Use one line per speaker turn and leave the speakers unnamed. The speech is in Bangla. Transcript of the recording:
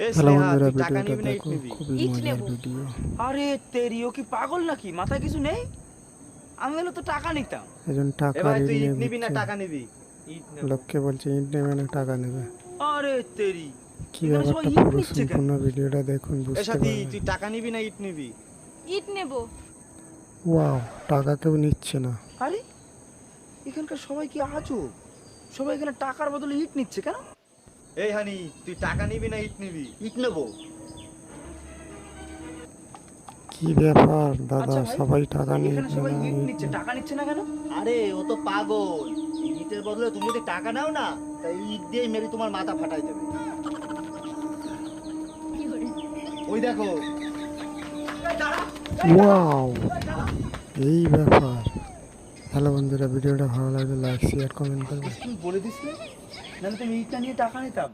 এ
হ্যালো
স্নেহা,
বন্ধুরা,
তুই টাকা
ভিডিওটা
নিবি না ইট
দেখো,
নিবি?
খুবই
ইট
মজার
নেবো।
ভিডিও।
আরে তেরি, ও কি পাগল নাকি? মাথায় কিছু নেই? আমি হলে তো টাকা নিতাম।
একজন
এ
টাকা
ভাই,
ঋণ
তুই
নিয়ে
ইট নিবি না
ঘুরছে।
টাকা নিবি?
ইট নেব।
লোককে বলছে ইট নেবে না টাকা নেবে।
আরে তেরি,
কি
এখানে সবাই
ব্যাপারটা,
ইট
পুরো
নিচ্ছে কেন?
সম্পূর্ণ ভিডিওটা দেখুন,
এ
বুঝতে
সাথী,
পারবেন।
তুই টাকা নিবি না ইট নিবি?
ইট নেব।
ওয়াও, টাকা কেউ নিচ্ছে না।
আরে এখানকার সবাই কি আজব? সবাই এখানে টাকার বদলে ইট নিচ্ছে কেন? এই হানি, তুই টাকা নিবি না ইট নিবি?
ইট নেবো।
কি ব্যাপার দাদা,
আচ্ছা ভাই,
সবাই টাকা নিয়ে
এখানে সবাই ইট
ইট
নিচ্ছে, টাকা নিচ্ছে না কেন?
আরে ও তো পাগল। ইটের বদলে তুমি যদি টাকা নাও না, তাই ইট দিয়ে মেরে তোমার মাথা ফাটাই দেবে। ওই দেখো।
ওয়াও, এই ব্যাপার। হ্যালো বন্ধুরা, ভিডিওটা ভালো লাগলে লাইক শেয়ার কমেন্ট করবেন।
তুমি বলে দিস না, নাহলে তুমি ইটটা নিয়ে টাকা নিতাম।